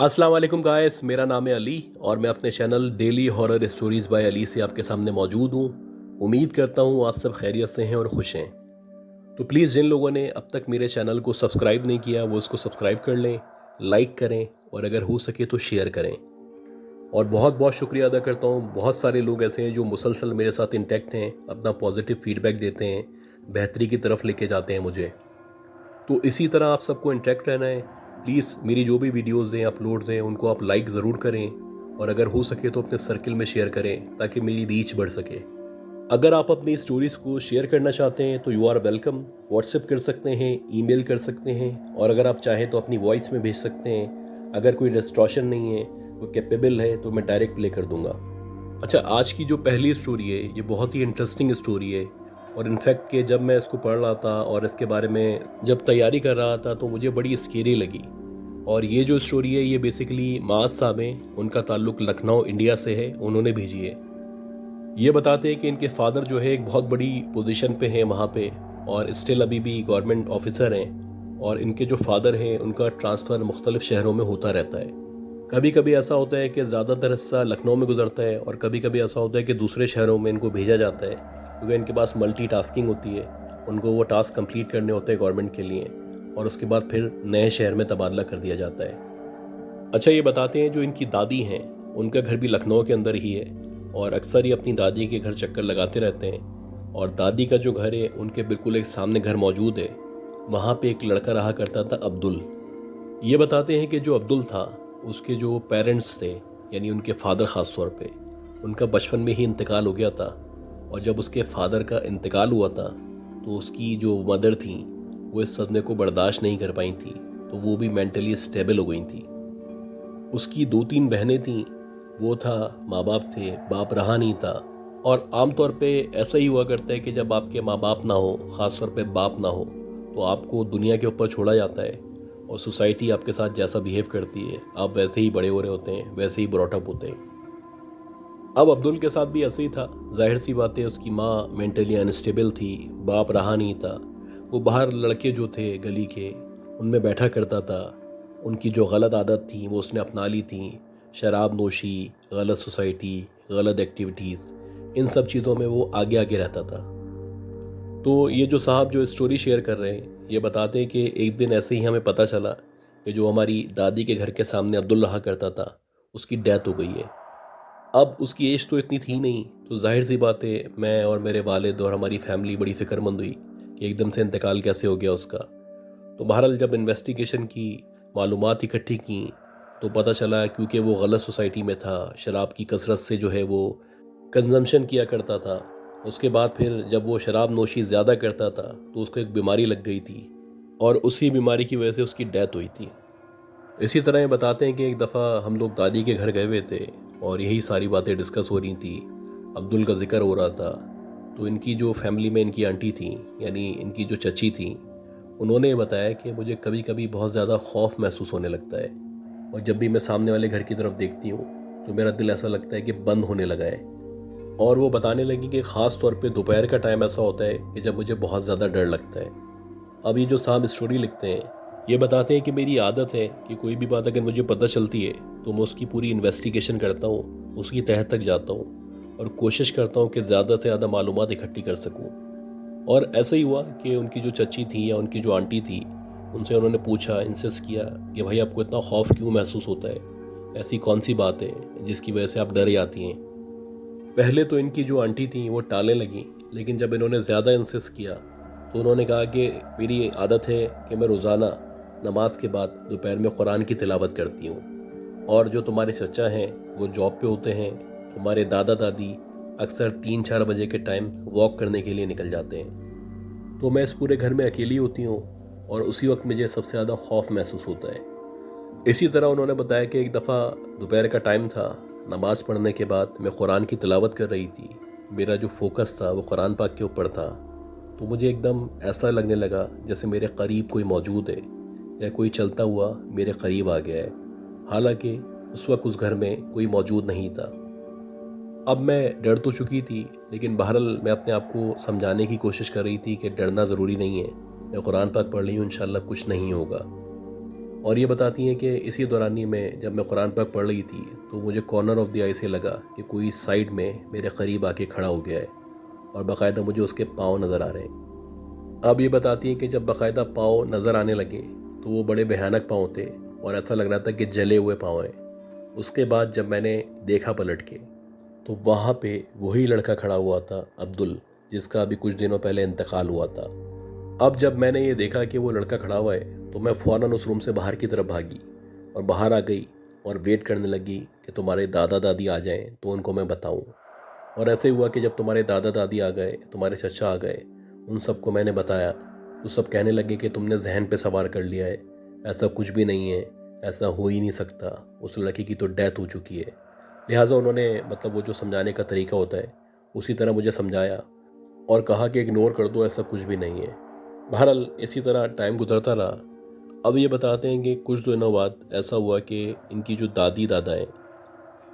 अस्सलाम वालेकुम गाइस, मेरा नाम है अली और मैं अपने channel daily horror stories by Ali से आपके सामने मौजूद हूँ। उम्मीद करता हूँ आप सब खैरियत से हैं और खुश हैं। तो प्लीज़ जिन लोगों ने अब तक मेरे चैनल को सब्सक्राइब नहीं किया वो इसको सब्सक्राइब कर लें, लाइक करें और अगर हो सके तो शेयर करें। और बहुत बहुत शुक्रिया अदा करता हूँ, बहुत सारे लोग ऐसे हैं जो मुसलसल मेरे साथ इंटैक्ट हैं, अपना पॉजिटिव फीडबैक देते हैं, बेहतरी की तरफ लेके जाते हैं मुझे। तो इसी तरह आप सबको इंटरेक्ट रहना है। प्लीज़ मेरी जो भी वीडियोज़ हैं, अपलोड्स हैं, उनको आप लाइक ज़रूर करें और अगर हो सके तो अपने सर्कल में शेयर करें ताकि मेरी रीच बढ़ सके। अगर आप अपनी स्टोरीज़ को शेयर करना चाहते हैं तो यू आर वेलकम। व्हाट्सएप कर सकते हैं, ईमेल कर सकते हैं और अगर आप चाहें तो अपनी वॉइस में भेज सकते हैं। अगर कोई डिस्ट्रॉशन नहीं है, वो कैपेबल है तो मैं डायरेक्ट प्ले कर दूंगा। अच्छा, आज की जो पहली स्टोरी है ये बहुत ही इंटरेस्टिंग स्टोरी है और इनफैक्ट कि जब मैं इसको पढ़ रहा था और इसके बारे में जब तैयारी कर रहा था तो मुझे बड़ी स्केरी लगी। और ये जो स्टोरी है ये बेसिकली मास साहब हैं, उनका ताल्लुक लखनऊ इंडिया से है, उन्होंने भेजी है। ये बताते हैं कि इनके फादर जो है एक बहुत बड़ी पोजीशन पे हैं वहाँ पे और स्टिल अभी भी गवर्नमेंट ऑफिसर हैं और इनके जो फादर हैं उनका ट्रांसफ़र मुख्तलिफ शहरों में होता रहता है। कभी कभी ऐसा होता है कि ज़्यादातर हिस्सा लखनऊ में गुजरता है और कभी कभी ऐसा होता है कि दूसरे शहरों में इनको भेजा जाता है क्योंकि इनके पास मल्टीटास्किंग होती है। उनको वो टास्क कंप्लीट करने होते हैं गवर्नमेंट के लिए और उसके बाद फिर नए शहर में तबादला कर दिया जाता है। अच्छा, ये बताते हैं जो इनकी दादी हैं उनका घर भी लखनऊ के अंदर ही है और अक्सर ही अपनी दादी के घर चक्कर लगाते रहते हैं। और दादी का जो घर है उनके बिल्कुल एक सामने घर मौजूद है, वहाँ पे एक लड़का रहा करता था अब्दुल। ये बताते हैं कि जो अब्दुल था उसके जो पेरेंट्स थे यानी उनके फादर ख़ास तौर पे उनका बचपन में ही इंतकाल हो गया था और जब उसके फादर का इंतकाल हुआ था तो उसकी जो मदर थी वो इस सदमे को बर्दाश्त नहीं कर पाई थी, तो वो भी मेंटली स्टेबल हो गई थी। उसकी दो तीन बहनें थीं, वो था, माँ बाप थे, बाप रहा नहीं था। और आम तौर पे ऐसा ही हुआ करता है कि जब आपके माँ बाप ना हो, ख़ास तौर पे बाप ना हो, तो आपको दुनिया के ऊपर छोड़ा जाता है और सोसाइटी आपके साथ जैसा बिहेव करती है आप वैसे ही बड़े हो रहे होते हैं, वैसे ही ब्रॉट अप होते हैं। अब अब्दुल के साथ भी ऐसे ही था। जाहिर सी बात है उसकी माँ मेंटली अनस्टेबल थी, बाप रहा नहीं था। वो बाहर लड़के जो थे गली के उनमें बैठा करता था। उनकी जो गलत आदत थी वो उसने अपना ली थी, शराब नोशी, गलत सोसाइटी, गलत एक्टिविटीज़, इन सब चीज़ों में वो आगे आगे रहता था। तो ये जो साहब जो स्टोरी शेयर कर रहे हैं ये बताते हैं कि एक दिन ऐसे ही हमें पता चला कि जो हमारी दादी के घर के सामने अब्दुल रहा करता था उसकी डेथ हो गई है। अब उसकी एज तो इतनी थी नहीं, तो जाहिर सी बात है मैं और मेरे वालिद और हमारी फैमिली बड़ी फ़िक्रमंद हुई कि एकदम से इंतकाल कैसे हो गया उसका। तो बहरहाल जब इन्वेस्टिगेशन की, मालूमात इकट्ठी की तो पता चला क्योंकि वो गलत सोसाइटी में था, शराब की कसरत से जो है वो कंजम्पशन किया करता था। उसके बाद फिर जब वो शराब नोशी ज़्यादा करता था तो उसको एक बीमारी लग गई थी और उसी बीमारी की वजह से उसकी डेथ हुई थी। इसी तरह ये बताते हैं कि एक दफ़ा हम लोग दादी के घर गए हुए थे और यही सारी बातें डिस्कस हो रही थी, अब्दुल का जिक्र हो रहा था। तो इनकी जो फैमिली में इनकी आंटी थी यानी इनकी जो चची थी, उन्होंने बताया कि मुझे कभी कभी बहुत ज़्यादा खौफ महसूस होने लगता है और जब भी मैं सामने वाले घर की तरफ देखती हूँ तो मेरा दिल ऐसा लगता है कि बंद होने लगा है। और वो बताने लगी कि ख़ास तौर पे दोपहर का टाइम ऐसा होता है कि जब मुझे बहुत ज़्यादा डर लगता है। अब ये जो साहब स्टोरी लिखते हैं ये बताते हैं कि मेरी आदत है कि कोई भी बात अगर मुझे पता चलती है तो मैं उसकी पूरी इन्वेस्टिगेशन करता हूँ, उसकी तह तक जाता हूँ और कोशिश करता हूँ कि ज़्यादा से ज़्यादा मालूमात इकट्ठी कर सकूँ। और ऐसा ही हुआ कि उनकी जो चची थी या उनकी जो आंटी थी उनसे उन्होंने पूछा, इंसिस्ट किया कि भाई आपको इतना खौफ क्यों महसूस होता है, ऐसी कौन सी बात है जिसकी वजह से आप डर जाती हैं। पहले तो इनकी जो आंटी थी वो टालने लगी, लेकिन जब इन्होंने ज़्यादा इंसिस्ट किया तो उन्होंने कहा कि मेरी आदत है कि मैं रोज़ाना नमाज के बाद दोपहर में कुरान की तिलावत करती हूँ और जो तुम्हारे चचा हैं वो जॉब पे होते हैं, तुम्हारे दादा दादी अक्सर 3-4 बजे के टाइम वॉक करने के लिए निकल जाते हैं, तो मैं इस पूरे घर में अकेली होती हूँ और उसी वक्त मुझे सबसे ज़्यादा खौफ महसूस होता है। इसी तरह उन्होंने बताया कि एक दफ़ा दोपहर का टाइम था, नमाज़ पढ़ने के बाद मैं कुरान की तिलावत कर रही थी। मेरा जो फोकस था वो कुरान पाक के ऊपर था, तो मुझे एकदम ऐसा लगने लगा जैसे मेरे करीब कोई मौजूद है या कोई चलता हुआ मेरे करीब आ गया है, हालांकि उस वक्त उस घर में कोई मौजूद नहीं था। अब मैं डर तो चुकी थी, लेकिन बहरहाल मैं अपने आप को समझाने की कोशिश कर रही थी कि डरना ज़रूरी नहीं है, मैं कुरान पाक पढ़ रही हूँ, इंशाल्लाह कुछ नहीं होगा। और ये बताती हैं कि इसी दौरानी में जब मैं कुरान पाक पढ़ रही थी तो मुझे कॉर्नर ऑफ द आई से लगा कि कोई साइड में मेरे करीब आके खड़ा हो गया है और बाकायदा मुझे उसके पाँव नज़र आ रहे हैं। अब ये बताती हैं कि जब बाकायदा पाँव नज़र आने लगे तो वो बड़े भयानक पाँव थे और ऐसा लग रहा था कि जले हुए पाँव हैं। उसके बाद जब मैंने देखा पलट के तो वहाँ पे वही लड़का खड़ा हुआ था, अब्दुल, जिसका अभी कुछ दिनों पहले इंतकाल हुआ था। अब जब मैंने ये देखा कि वो लड़का खड़ा हुआ है तो मैं फ़ौरन उस रूम से बाहर की तरफ भागी और बाहर आ गई और वेट करने लगी कि तुम्हारे दादा दादी आ जाएं तो उनको मैं बताऊं। और ऐसे हुआ कि जब तुम्हारे दादा दादी आ गए, तुम्हारे चचा आ गए, उन सबको मैंने बताया तो सब कहने लगे कि तुमने जहन पे सवार कर लिया है, ऐसा कुछ भी नहीं है, ऐसा हो ही नहीं सकता, उस लड़की की तो डेथ हो चुकी है। लिहाजा उन्होंने मतलब वो जो समझाने का तरीका होता है उसी तरह मुझे समझाया और कहा कि इग्नोर कर दो, ऐसा कुछ भी नहीं है। बहरहाल इसी तरह टाइम गुजरता रहा। अब ये बताते हैं कि कुछ दिनों बाद ऐसा हुआ कि इनकी जो दादी दादा हैं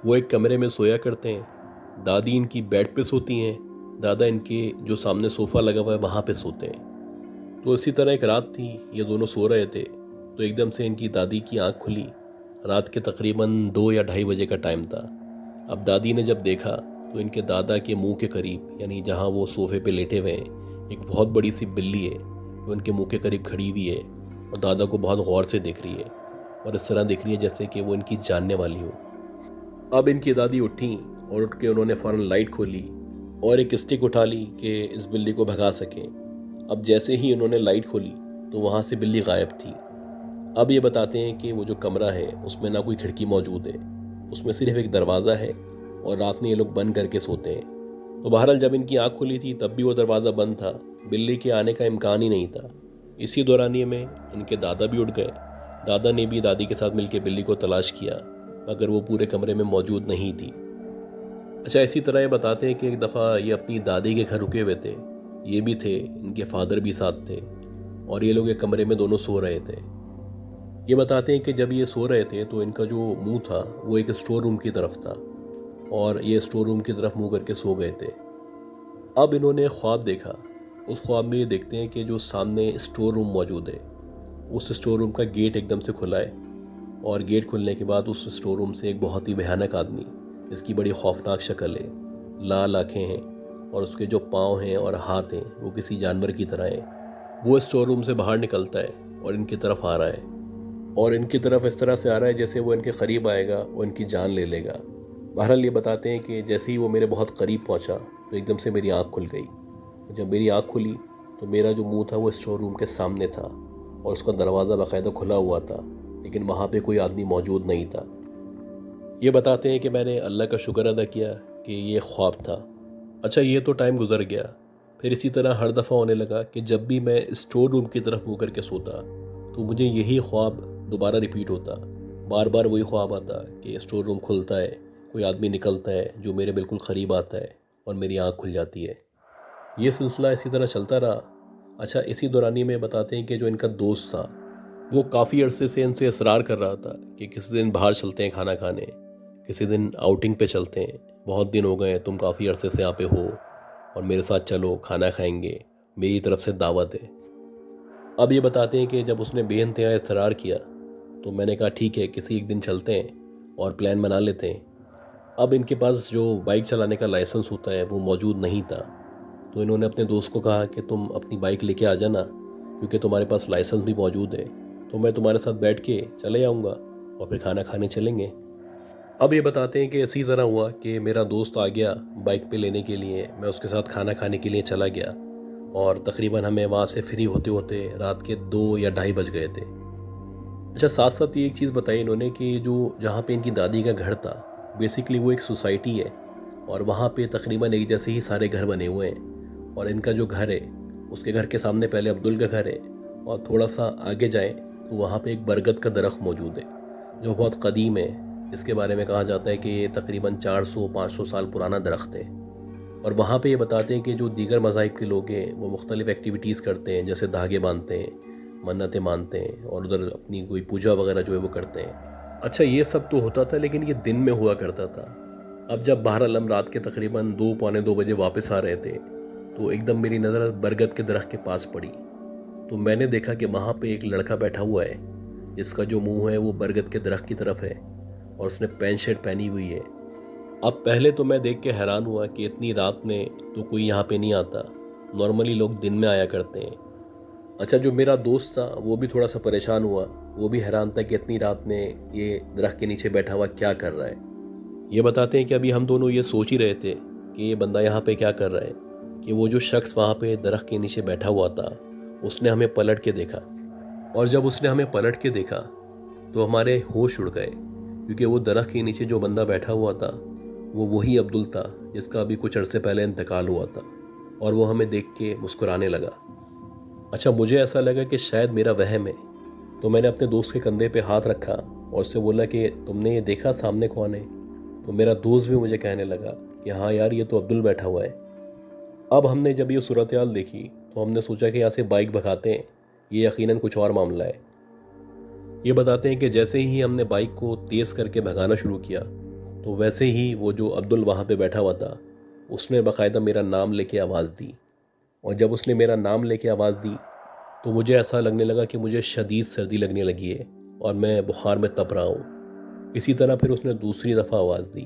वो एक कमरे में सोया करते हैं। दादी इनकी बेड पे सोती हैं, दादा इनके जो सामने सोफ़ा लगा हुआ है वहाँ पे सोते हैं। तो इसी तरह एक रात थी, ये दोनों सो रहे थे तो एकदम से इनकी दादी की आंख खुली। रात के तकरीबन 2 या ढाई बजे का टाइम था। अब दादी ने जब देखा तो इनके दादा के मुंह के करीब, यानी जहाँ वो सोफ़े पे लेटे हुए हैं, एक बहुत बड़ी सी बिल्ली है जो उनके मुंह के करीब खड़ी हुई है और दादा को बहुत गौर से देख रही है और इस तरह देख रही है जैसे कि वो इनकी जानने वाली हो। अब इनकी दादी उठी और उठ के उन्होंने फ़ौरन लाइट खोली और एक स्टिक उठा ली कि इस बिल्ली को भगा सकें। अब जैसे ही उन्होंने लाइट खोली तो वहाँ से बिल्ली गायब थी। अब ये बताते हैं कि वो जो कमरा है उसमें ना कोई खिड़की मौजूद है, उसमें सिर्फ एक दरवाज़ा है और रात में ये लोग बंद करके सोते हैं। तो बहरहाल जब इनकी आँख खुली थी तब भी वो दरवाज़ा बंद था, बिल्ली के आने का इम्कान ही नहीं था। इसी दौरानिए में इनके दादा भी उठ गए। दादा ने भी दादी के साथ मिलकर बिल्ली को तलाश किया मगर वो पूरे कमरे में मौजूद नहीं थी। अच्छा, इसी तरह ये बताते हैं कि एक दफ़ा ये अपनी दादी के घर रुके हुए थे, ये भी थे, इनके फादर भी साथ थे और ये लोग एक कमरे में दोनों सो रहे थे। ये बताते हैं कि जब ये सो रहे थे तो इनका जो मुंह था वो एक स्टोर रूम की तरफ था और ये स्टोर रूम की तरफ मुंह करके सो गए थे। अब इन्होंने ख्वाब देखा। उस ख्वाब में ये देखते हैं कि जो सामने स्टोर रूम मौजूद है उस स्टोर रूम का गेट एकदम से खुला है और गेट खुलने के बाद उस स्टोर रूम से एक बहुत ही भयानक आदमी, इसकी बड़ी खौफनाक शक्ल है, लाल आँखें हैं और उसके जो पाँव हैं और हाथ हैं वो किसी जानवर की तरह हैं, वो स्टोर रूम से बाहर निकलता है और इनकी तरफ आ रहा है और इनकी तरफ इस तरह से आ रहा है जैसे वो इनके करीब आएगा वो इनकी जान ले लेगा। बहरहाल ये बताते हैं कि जैसे ही वो मेरे बहुत करीब पहुंचा तो एकदम से मेरी आंख खुल गई। जब मेरी आंख खुली तो मेरा जो मुंह था वो स्टोर रूम के सामने था और उसका दरवाज़ा बाकायदा खुला हुआ था, लेकिन वहाँ पे कोई आदमी मौजूद नहीं था। ये बताते हैं कि मैंने अल्लाह का शुक्र अदा किया कि ये ख्वाब था। अच्छा, ये तो टाइम गुजर गया। फिर इसी तरह हर दफ़ा होने लगा कि जब भी मैं स्टोर रूम की तरफ मुँह करके सोता तो मुझे यही ख्वाब दोबारा रिपीट होता। बार बार वही ख्वाब आता कि स्टोर रूम खुलता है, कोई आदमी निकलता है जो मेरे बिल्कुल क़रीब आता है और मेरी आँख खुल जाती है। ये सिलसिला इसी तरह चलता रहा। अच्छा, इसी दौरानी में बताते हैं कि जो इनका दोस्त था वो काफ़ी अरसे से इनसे इसरार कर रहा था कि किसी दिन बाहर चलते हैं खाना खाने, किसी दिन आउटिंग पे चलते हैं, बहुत दिन हो गए, तुम काफ़ी अरसे से यहाँ पे हो और मेरे साथ चलो, खाना खाएंगे, मेरी तरफ से दावत है। अब ये बताते हैं कि जब उसने बेइंतहा इसरार किया तो मैंने कहा ठीक है, किसी एक दिन चलते हैं और प्लान बना लेते हैं। अब इनके पास जो बाइक चलाने का लाइसेंस होता है वो मौजूद नहीं था, तो इन्होंने अपने दोस्त को कहा कि तुम अपनी बाइक लेके आ जाना, क्योंकि तुम्हारे पास लाइसेंस भी मौजूद है, तो मैं तुम्हारे साथ बैठ के चले आऊँगा और फिर खाना खाने चलेंगे। अब ये बताते हैं कि इसी तरह हुआ कि मेरा दोस्त आ गया बाइक पे लेने के लिए, मैं उसके साथ खाना खाने के लिए चला गया और तकरीबन हमें वहाँ से फ्री होते होते रात के 2 या ढाई बज गए थे। अच्छा, साथ साथ ये एक चीज़ बताई इन्होंने कि जो जहाँ पे इनकी दादी का घर था बेसिकली वो एक सोसाइटी है और वहाँ पे तकरीबन एक जैसे ही सारे घर बने हुए हैं और इनका जो घर है उसके घर के सामने पहले अब्दुल का घर है और थोड़ा सा आगे जाएं तो वहाँ पे एक बरगद का दरख्त मौजूद है जो बहुत कदीम है। इसके बारे में कहा जाता है कि ये तकरीबन 400-500 साल पुराना दरख्त है। और वहाँ पे ये बताते हैं कि जो दीगर मज़ाहिब के लोग हैं वो मुख्तलिफ़ एक्टिविटीज़ करते हैं, जैसे धागे बांधते हैं, मन्नतें मानते हैं और उधर अपनी कोई पूजा वगैरह जो है वो करते हैं। अच्छा, ये सब तो होता था लेकिन ये दिन में हुआ करता था। अब जब बहरहाल हम रात के तकरीबन 2 पौने 2 बजे वापस आ रहे थे तो एकदम मेरी नज़र बरगद के दरख्त के पास पड़ी तो मैंने देखा कि वहाँ पे एक लड़का बैठा हुआ है जिसका जो मुंह है वो बरगद के दरख्त की तरफ है और उसने पैंट शर्ट पहनी हुई है। अब पहले तो मैं देख के हैरान हुआ कि इतनी रात में तो कोई यहाँ पे नहीं आता, नॉर्मली लोग दिन में आया करते हैं। अच्छा, जो मेरा दोस्त था वो भी थोड़ा सा परेशान हुआ, वो भी हैरान था कि इतनी रात में ये दरख्त के नीचे बैठा हुआ क्या कर रहा है। ये बताते हैं कि अभी हम दोनों ये सोच ही रहे थे कि ये बंदा यहाँ पे क्या कर रहा है कि वो जो शख्स वहाँ पे दरख्त के नीचे बैठा हुआ था उसने हमें पलट के देखा, और जब उसने हमें पलट के देखा तो हमारे होश उड़ गए, क्योंकि वो दरख्त के नीचे जो बंदा बैठा हुआ था वो वही अब्दुल था जिसका अभी कुछ अरसे पहले इंतकाल हुआ था, और वो हमें देख के मुस्कुराने लगा। अच्छा, मुझे ऐसा लगा कि शायद मेरा वहम है, तो मैंने अपने दोस्त के कंधे पे हाथ रखा और उससे बोला कि तुमने ये देखा सामने कौन है? तो मेरा दोस्त भी मुझे कहने लगा कि हाँ यार, ये तो अब्दुल बैठा हुआ है। अब हमने जब ये सूरत हाल देखी तो हमने सोचा कि यहाँ से बाइक भगाते हैं, ये यकीनन कुछ और मामला है। ये बताते हैं कि जैसे ही हमने बाइक को तेज़ करके भगाना शुरू किया तो वैसे ही वो जो अब्दुल वहाँ पे बैठा हुआ था उसने बाकायदा मेरा नाम लेके आवाज़ दी, और जब उसने मेरा नाम लेके आवाज़ दी तो मुझे ऐसा लगने लगा कि मुझे शदीद सर्दी लगने लगी है और मैं बुखार में तप रहा हूँ। इसी तरह फिर उसने दूसरी दफ़ा आवाज़ दी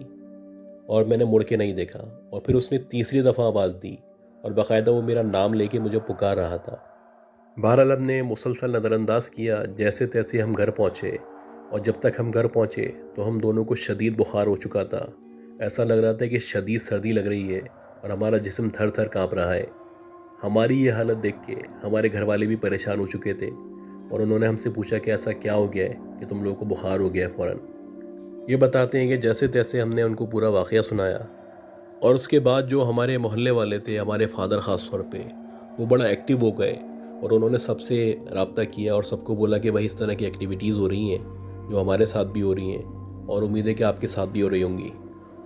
और मैंने मुड़ के नहीं देखा, और फिर उसने तीसरी दफ़ा आवाज़ दी और बाकायदा वो मेरा नाम लेके मुझे पुकार रहा था। बहरहाल हमने मुसलसल नज़रअंदाज किया, जैसे तैसे हम घर पहुँचे, और जब तक हम घर पहुँचे तो हम दोनों को शदीद बुखार हो चुका था। ऐसा लग रहा था कि शदीद सर्दी लग रही है और हमारा जिस्म थर थर काँप रहा है। हमारी ये हालत देख के हमारे घर वाले भी परेशान हो चुके थे और उन्होंने हमसे पूछा कि ऐसा क्या हो गया है कि तुम लोगों को बुखार हो गया है फ़ौरन। ये बताते हैं कि जैसे तैसे हमने उनको पूरा वाक़या सुनाया, और उसके बाद जो हमारे मोहल्ले वाले थे, हमारे फादर ख़ास तौर पे, वो बड़ा एक्टिव हो गए और उन्होंने सबसे रब्ता किया और सबको बोला कि भाई इस तरह की एक्टिविटीज़ हो रही हैं जो हमारे साथ भी हो रही हैं और उम्मीद है कि आपके साथ भी हो रही होंगी,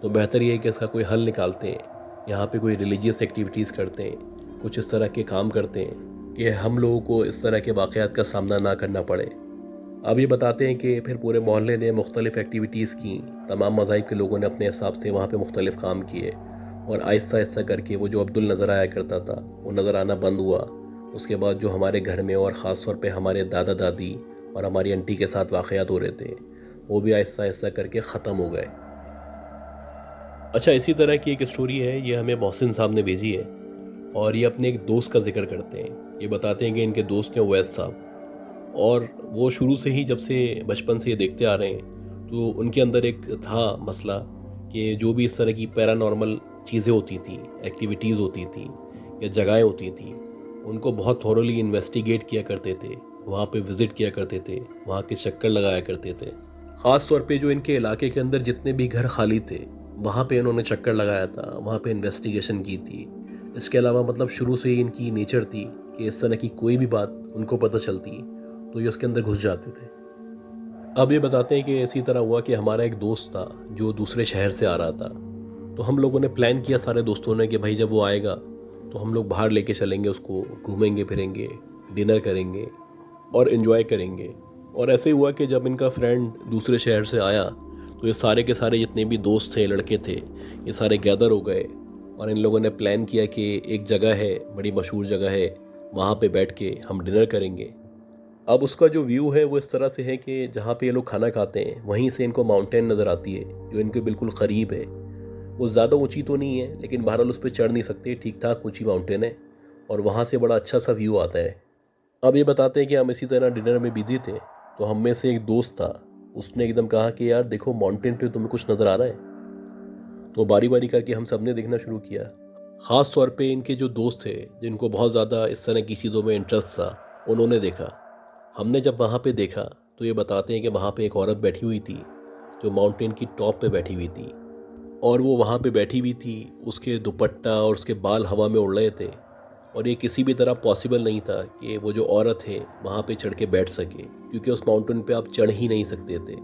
तो बेहतर ये है कि इसका कोई हल निकालते हैं, यहाँ पे कोई रिलीजियस एक्टिविटीज़ करते हैं, कुछ इस तरह के काम करते हैं कि हम लोगों को इस तरह के वाक़यात का सामना ना करना पड़े। अब ये बताते हैं कि फिर पूरे मोहल्ले ने मुख्तलिफ़ एक्टिविटीज़ की, तमाम मज़ाहिब के लोगों ने अपने हिसाब से वहाँ पे मुख्तलिफ़ काम किए, और आहिस्ता आहिस्ता करके वो जो अब्दुल नज़र आया करता था वो नज़र आना बंद हुआ। उसके बाद जो हमारे घर में और ख़ास तौर पे हमारे दादा दादी और हमारी आंटी के साथ वाक़यात हो रहे थे वो भी आहिस्ता आहिस्ता करके ख़त्म हो गए। अच्छा, इसी तरह की एक स्टोरी है, ये हमें मोहसिन साहब ने भेजी है, और ये अपने एक दोस्त का जिक्र करते हैं। ये बताते हैं कि इनके दोस्त हैं उवैस साहब, और वो शुरू से ही जब से बचपन से ये देखते आ रहे हैं तो उनके अंदर एक था मसला कि जो भी इस तरह की पैरानॉर्मल चीज़ें होती थी, एक्टिविटीज़ होती थी या जगहें होती थी, उनको बहुत थॉरोली इन्वेस्टिगेट किया करते थे, वहाँ पे विज़िट किया करते थे, वहाँ के चक्कर लगाया करते थे। ख़ास तौर पे जो इनके इलाके के अंदर जितने भी घर खाली थे वहाँ पे इन्होंने चक्कर लगाया था, वहाँ पे इन्वेस्टिगेशन की थी। इसके अलावा मतलब शुरू से ही इनकी नेचर थी कि इस तरह की कोई भी बात उनको पता चलती तो ये उसके अंदर घुस जाते थे। अब ये बताते हैं कि इसी तरह हुआ कि हमारा एक दोस्त था जो दूसरे शहर से आ रहा था, तो हम लोगों ने प्लान किया सारे दोस्तों ने कि भाई जब वो आएगा तो हम लोग बाहर लेके चलेंगे उसको, घूमेंगे फिरेंगे, डिनर करेंगे और इन्जॉय करेंगे। और ऐसे ही हुआ कि जब इनका फ्रेंड दूसरे शहर से आया तो ये सारे के सारे जितने भी दोस्त थे, लड़के थे, ये सारे गैदर हो गए और इन लोगों ने प्लान किया कि एक जगह है, बड़ी मशहूर जगह है, वहाँ पे बैठ के हम डिनर करेंगे। अब उसका जो व्यू है वो इस तरह से है कि जहाँ पे ये लोग खाना खाते हैं वहीं से इनको माउंटेन नज़र आती है जो इनके बिल्कुल क़रीब है। वो ज़्यादा ऊंची तो नहीं है लेकिन बहरहाल उस पर चढ़ नहीं सकते, ठीक ठाक ऊंची माउंटेन है और वहाँ से बड़ा अच्छा सा व्यू आता है। अब ये बताते हैं कि हम इसी तरह डिनर में बिजी थे तो हम में से एक दोस्त था, उसने एकदम कहा कि यार देखो माउंटेन पे तुम्हें कुछ नज़र आ रहा है। तो बारी बारी करके हम सब ने देखना शुरू किया। ख़ास तौर पे इनके जो दोस्त थे जिनको बहुत ज़्यादा इस तरह की चीज़ों में इंटरेस्ट था उन्होंने देखा। हमने जब वहाँ पे देखा तो ये बताते हैं कि वहाँ पे एक औरत बैठी हुई थी जो माउंटेन की टॉप पे बैठी हुई थी, और वो वहाँ पे बैठी हुई थी, उसके दुपट्टा और उसके बाल हवा में उड़ रहे थे और ये किसी भी तरह पॉसिबल नहीं था कि वो जो औरत है वहाँ पे चढ़ के बैठ सके, क्योंकि उस माउंटेन पे आप चढ़ ही नहीं सकते थे।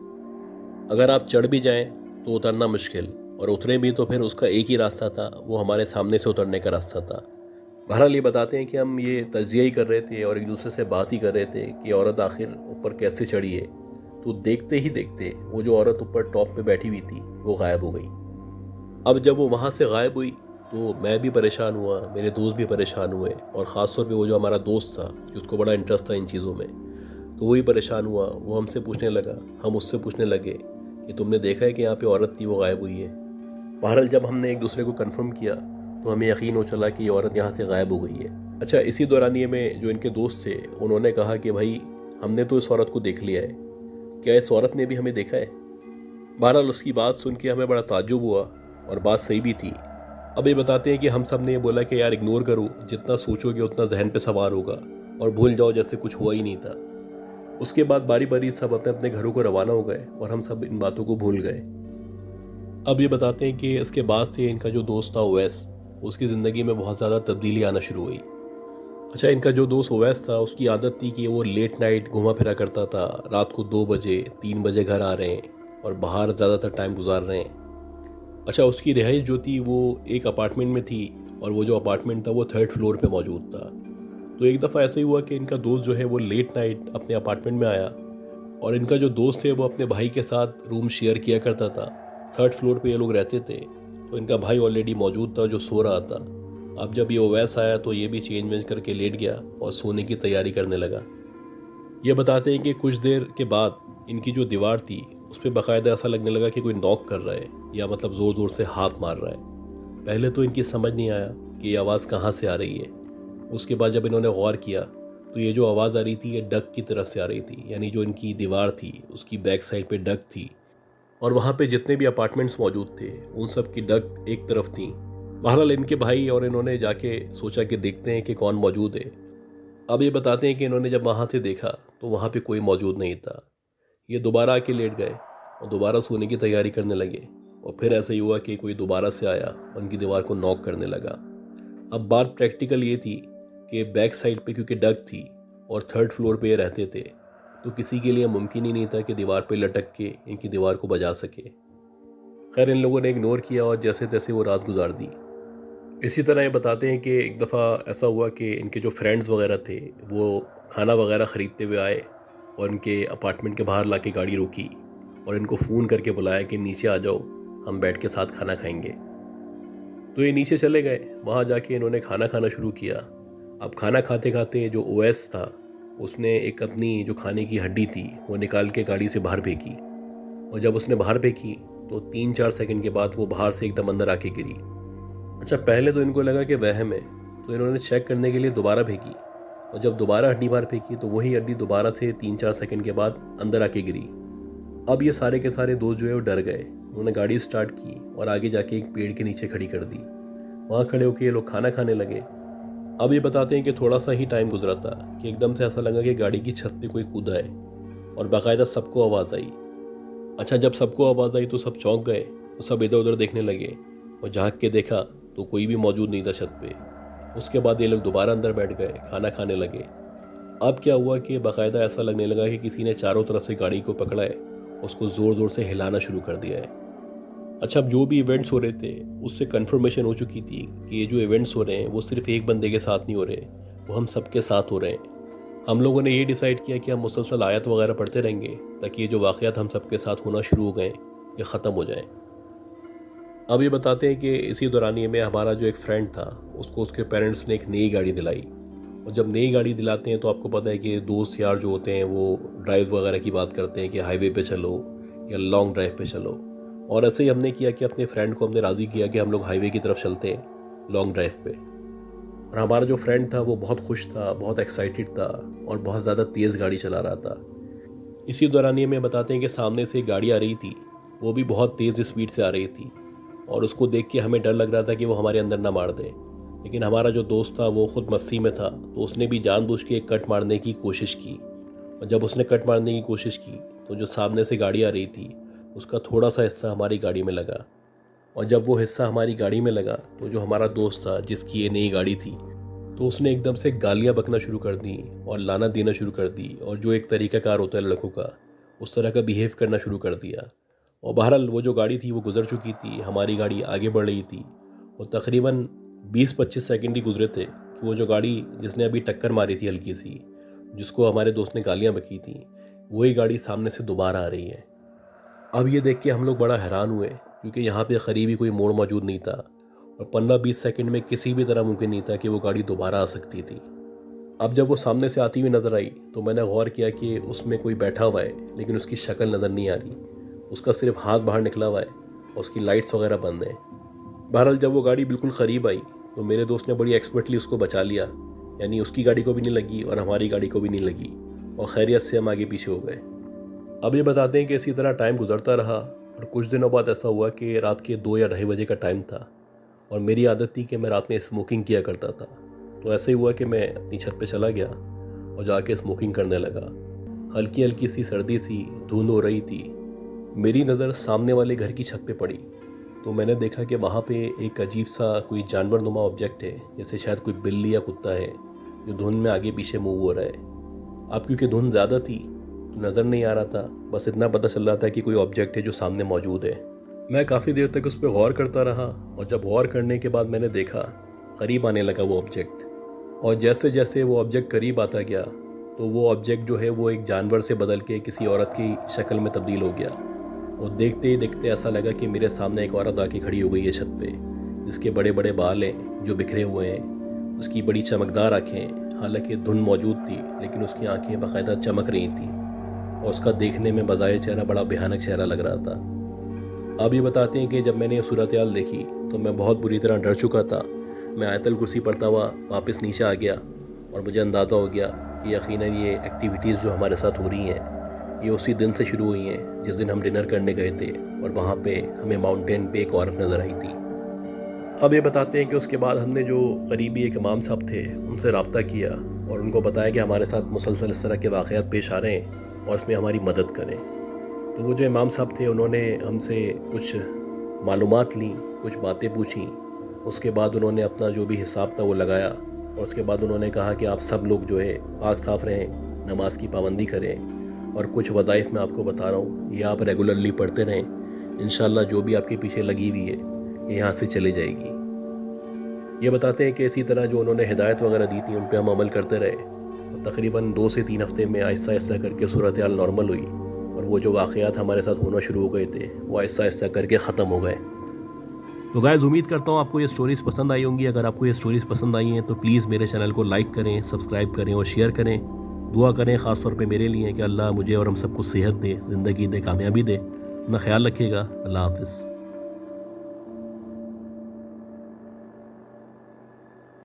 अगर आप चढ़ भी जाएं तो उतरना मुश्किल, और उतरे भी तो फिर उसका एक ही रास्ता था, वो हमारे सामने से उतरने का रास्ता था। बहरहाल ये बताते हैं कि हम ये तज्जिया ही कर रहे थे और एक दूसरे से बात ही कर रहे थे कि औरत आखिर ऊपर कैसे चढ़ी है। तो देखते ही देखते वो जो औरत ऊपर टॉप पे बैठी हुई थी वो गायब हो गई। अब जब वो वहाँ से गायब हुई तो मैं भी परेशान हुआ, मेरे दोस्त भी परेशान हुए, और ख़ास तौर पे वो जो हमारा दोस्त था जिसको बड़ा इंटरेस्ट था इन चीज़ों में, तो वही परेशान हुआ, वो हमसे पूछने लगा, हम उससे पूछने लगे कि तुमने देखा है कि यहाँ पे औरत थी वो गायब हुई है। बहरहाल जब हमने एक दूसरे को कंफर्म किया तो हमें यकीन हो चला कि ये औरत यहाँ से गायब हो गई है। अच्छा, इसी दौरानिए में जो इनके दोस्त थे उन्होंने कहा कि भाई हमने तो इस औरत को देख लिया है, क्या इस औरत ने भी हमें देखा है? बहरहाल उसकी बात सुन के हमें बड़ा ताज्जुब हुआ और बात सही भी थी। अब ये बताते हैं कि हम सब ने ये बोला कि यार इग्नोर करो, जितना सोचोगे उतना जहन पे सवार होगा और भूल जाओ जैसे कुछ हुआ ही नहीं था। उसके बाद बारी बारी सब अपने अपने घरों को रवाना हो गए और हम सब इन बातों को भूल गए। अब ये बताते हैं कि इसके बाद से इनका जो दोस्त था ओवैस, उसकी ज़िंदगी में बहुत ज़्यादा तब्दीली आना शुरू हुई। अच्छा, इनका जो दोस्त ओवैस था उसकी आदत थी कि वो लेट नाइट घुमा फिरा करता था, रात को 2 बजे 3 बजे घर आ रहे हैं और बाहर ज़्यादातर टाइम गुजार रहे हैं। अच्छा, उसकी रिहाइश जो थी वो एक अपार्टमेंट में थी और वो जो अपार्टमेंट था वो 3rd फ्लोर पे मौजूद था। तो एक दफ़ा ऐसे ही हुआ कि इनका दोस्त जो है वो लेट नाइट अपने अपार्टमेंट में आया और इनका जो दोस्त है वो अपने भाई के साथ रूम शेयर किया करता था। 3rd फ्लोर पे ये लोग रहते थे, तो इनका भाई ऑलरेडी मौजूद था जो सो रहा था। अब जब ये ओवैस आया तो ये भी चेंज वेंज करके लेट गया और सोने की तैयारी करने लगा। ये बताते हैं कि कुछ देर के बाद इनकी जो दीवार थी उस पर बाकायदा ऐसा लगने लगा कि कोई नॉक कर रहा है या मतलब ज़ोर ज़ोर से हाथ मार रहा है। पहले तो इनकी समझ नहीं आया कि ये आवाज़ कहाँ से आ रही है। उसके बाद जब इन्होंने गौर किया तो ये जो आवाज़ आ रही थी ये डक की तरफ से आ रही थी, यानी जो इनकी दीवार थी उसकी बैक साइड पे डक थी और वहाँ पे जितने भी अपार्टमेंट्स मौजूद थे उन सब की डक एक तरफ थी। बहरहाल इनके भाई और इन्होंने जाके सोचा कि देखते हैं कि कौन मौजूद है। अब ये बताते हैं कि इन्होंने जब वहाँ से देखा तो वहाँ पे कोई मौजूद नहीं था। ये दोबारा आके लेट गए और दोबारा सोने की तैयारी करने लगे और फिर ऐसा ही हुआ कि कोई दोबारा से आया और उनकी दीवार को नॉक करने लगा। अब बात प्रैक्टिकल ये थी कि बैक साइड पे क्योंकि डक थी और 3rd फ्लोर पे ये रहते थे, तो किसी के लिए मुमकिन ही नहीं था कि दीवार पे लटक के इनकी दीवार को बजा सके। खैर, इन लोगों ने इग्नोर किया और जैसे तैसे वो रात गुजार दी। इसी तरह ये बताते हैं कि एक दफ़ा ऐसा हुआ कि इनके जो फ्रेंड्स वगैरह थे वो खाना वगैरह ख़रीदते हुए आए और इनके अपार्टमेंट के बाहर लाके गाड़ी रोकी और इनको फ़ोन करके बुलाया कि नीचे आ जाओ, हम बैठ के साथ खाना खाएंगे। तो ये नीचे चले गए, वहाँ जाके इन्होंने खाना खाना शुरू किया। अब खाना खाते खाते जो ओवैस था उसने एक अपनी जो खाने की हड्डी थी वो निकाल के गाड़ी से बाहर फेंकी और जब उसने बाहर फेंकी तो 3-4 सेकंड के बाद वो बाहर से एकदम अंदर आके गिरी। अच्छा, पहले तो इनको लगा कि वहम है, तो इन्होंने चेक करने के लिए दोबारा फेंकी और जब दोबारा हड्डी बाहर फेंकी तो वही हड्डी दोबारा से 3-4 सेकंड के बाद अंदर आके गिरी। अब ये सारे के सारे दोस्त जो है वो डर गए। उन्होंने गाड़ी स्टार्ट की और आगे जाके एक पेड़ के नीचे खड़ी कर दी। वहाँ खड़े होकर ये लोग खाना खाने लगे। अब ये बताते हैं कि थोड़ा सा ही टाइम गुजरा था कि एकदम से ऐसा लगा कि गाड़ी की छत पे कोई कूदा है और बाकायदा सबको आवाज़ आई। अच्छा, जब सबको आवाज़ आई तो सब चौंक गए, तो सब इधर उधर देखने लगे और झाँक के देखा तो कोई भी मौजूद नहीं था छत पे। उसके बाद ये लोग दोबारा अंदर बैठ गए, खाना खाने लगे। अब क्या हुआ कि बाकायदा ऐसा लगने लगा कि किसी ने चारों तरफ से गाड़ी को पकड़ा है, उसको ज़ोर ज़ोर से हिलाना शुरू कर दिया है। अच्छा, अब जो भी इवेंट्स हो रहे थे उससे कंफर्मेशन हो चुकी थी कि ये जो इवेंट्स हो रहे हैं वो सिर्फ एक बंदे के साथ नहीं हो रहे, वो हम सबके साथ हो रहे हैं। हम लोगों ने ये डिसाइड किया कि हम मुसलसल आयत वगैरह पढ़ते रहेंगे ताकि ये जो वाक़यात हम सबके साथ होना शुरू हो गए ये ख़त्म हो जाए। अब ये बताते हैं कि इसी दौरानिए में हमारा जो एक फ्रेंड था उसको उसके पेरेंट्स ने एक नई गाड़ी दिलाई और जब नई गाड़ी दिलाते हैं तो आपको पता है कि दोस्त यार जो होते हैं वो ड्राइव वगैरह की बात करते हैं कि हाईवे पे चलो या लॉन्ग ड्राइव पे चलो, और ऐसे ही हमने किया कि अपने फ्रेंड को हमने राज़ी किया कि हम लोग हाईवे की तरफ चलते हैं लॉन्ग ड्राइव पे। और हमारा जो फ्रेंड था वो बहुत खुश था, बहुत एक्साइटेड था और बहुत ज़्यादा तेज़ गाड़ी चला रहा था। इसी दौरानिए में बताते हैं कि सामने से एक गाड़ी आ रही थी, वो भी बहुत तेज़ स्पीड से आ रही थी और उसको देख के हमें डर लग रहा था कि वो हमारे अंदर ना मार दे। लेकिन हमारा जो दोस्त था वो खुद मस्ती में था, तो उसने भी जानबूझ के कट मारने की कोशिश की और जब उसने कट मारने की कोशिश की तो जो सामने से गाड़ी आ रही थी उसका थोड़ा सा हिस्सा हमारी गाड़ी में लगा और जब वो हिस्सा हमारी गाड़ी में लगा तो जो हमारा दोस्त था जिसकी ये नई गाड़ी थी तो उसने एकदम से गालियाँ बकना शुरू कर दी और लानत देना शुरू कर दी और जो एक तरीक़ाकार होता है लड़कों का उस तरह का बिहेव करना शुरू कर दिया। और बहरहाल वो जो गाड़ी थी वो गुजर चुकी थी, हमारी गाड़ी आगे बढ़ रही थी और तकरीबन 20-25 सेकंड ही गुजरे थे कि वो जो गाड़ी जिसने अभी टक्कर मारी थी हल्की सी, जिसको हमारे दोस्त ने गालियाँ बकी थी, वही गाड़ी सामने से दोबारा आ रही है। अब ये देख के हम लोग बड़ा हैरान हुए क्योंकि यहाँ पे करीब ही कोई मोड़ मौजूद नहीं था और 15-20 सेकंड में किसी भी तरह मुमकिन नहीं था कि वो गाड़ी दोबारा आ सकती थी। अब जब वो सामने से आती हुई नज़र आई तो मैंने गौर किया कि उसमें कोई बैठा हुआ है, लेकिन उसकी शक्ल नज़र नहीं आ रही। उसका सिर्फ हाथ बाहर निकला हुआ है और उसकी लाइट्स वगैरह बंद हैं। बहरहाल जब वो गाड़ी बिल्कुल क़रीब आई तो मेरे दोस्त ने बड़ी एक्सपर्टली उसको बचा लिया, यानी उसकी गाड़ी को भी नहीं लगी और हमारी गाड़ी को भी नहीं लगी, और खैरियत से हम आगे पीछे हो गए। अब ये बताते हैं कि इसी तरह टाइम गुजरता रहा और कुछ दिनों बाद ऐसा हुआ कि रात के 2 या 2:30 बजे का टाइम था और मेरी आदत थी कि मैं रात में स्मोकिंग किया करता था। तो ऐसे ही हुआ कि मैं अपनी छत पे चला गया और जाके स्मोकिंग करने लगा। हल्की हल्की सी सर्दी सी धुंध हो रही थी। मेरी नज़र सामने वाले घर की छत पे पड़ी तो मैंने देखा कि वहाँ पे एक अजीब सा कोई जानवर नुमा ऑब्जेक्ट है, जैसे शायद कोई बिल्ली या कुत्ता है जो धुंध में आगे पीछे मूव हो रहा है। अब क्योंकि धुंध ज़्यादा थी तो नज़र नहीं आ रहा था, बस इतना पता चल रहा था कि कोई ऑब्जेक्ट है जो सामने मौजूद है। मैं काफ़ी देर तक उस पर गौर करता रहा और जब गौर करने के बाद मैंने देखा करीब आने लगा वो ऑब्जेक्ट, और जैसे जैसे वो ऑब्जेक्ट करीब आता गया तो वो ऑब्जेक्ट जो है वो एक जानवर से बदल के किसी औरत की शक्ल में तब्दील हो गया। और देखते ही देखते ऐसा लगा कि मेरे सामने एक औरत आके खड़ी हो गई है छत पे, जिसके बड़े बड़े बाल हैं जो बिखरे हुए हैं, उसकी बड़ी चमकदार आँखें, हालांकि धुंध मौजूद थी लेकिन उसकी आँखें बाकायदा चमक रही थीं और उसका देखने में बज़ाहिर चेहरा बड़ा भयानक चेहरा लग रहा था। अब ये बताते हैं कि जब मैंने ये सूरत हाल देखी तो मैं बहुत बुरी तरह डर चुका था। मैं आयतल कुर्सी पढ़ता हुआ वापस नीचे आ गया और मुझे अंदाज़ा हो गया कि यकीनन ये एक्टिविटीज़ जो हमारे साथ हो रही हैं ये उसी दिन से शुरू हुई हैं जिस दिन हम डिनर करने गए थे और वहाँ पे हमें माउंटेन पे एक औरत नज़र आई थी। अब ये बताते हैं कि उसके बाद हमने जो करीबी एक इमाम साहब थे उनसे रब्ता किया और उनको बताया कि हमारे साथ मुसलसल इस तरह के वाक़यात पेश आ रहे हैं और इसमें हमारी मदद करें। तो वो जो इमाम साहब थे उन्होंने हमसे कुछ मालूमात ली, कुछ बातें पूछी। उसके बाद उन्होंने अपना जो भी हिसाब था वो लगाया और उसके बाद उन्होंने कहा कि आप सब लोग जो है पाक साफ़ रहें, नमाज की पाबंदी करें और कुछ वज़ाइफ मैं आपको बता रहा हूँ ये आप रेगुलरली पढ़ते रहें। इंशाल्लाह जो भी आपके पीछे लगी हुई है ये यहाँ से चली जाएगी। ये बताते हैं कि इसी तरह जो उन्होंने हिदायत वगैरह दी थी उन पर हम अमल करते रहे और तकरीबन 2 से 3 हफ्ते में आहिस्ता आहिस्ता करके सूरत हाल नॉर्मल हुई और वो जो वाक़यात हमारे साथ होना शुरू हो गए थे वो आहिस्ता आहिस्ता करके ख़त्म हो गए। तो गाइस उम्मीद करता हूँ आपको ये स्टोरीज़ पसंद आई होंगी। अगर आपको ये स्टोरीज़ पसंद आई हैं तो प्लीज़ मेरे चैनल को लाइक करें, सब्सक्राइब करें और शेयर करें। दुआ करें ख़ास तौर पे मेरे लिए कि अल्लाह मुझे और हम सबको सेहत दे, ज़िंदगी दे, कामयाबी दे। अपना ख्याल रखिएगा। अल्लाह हाफ़िज़।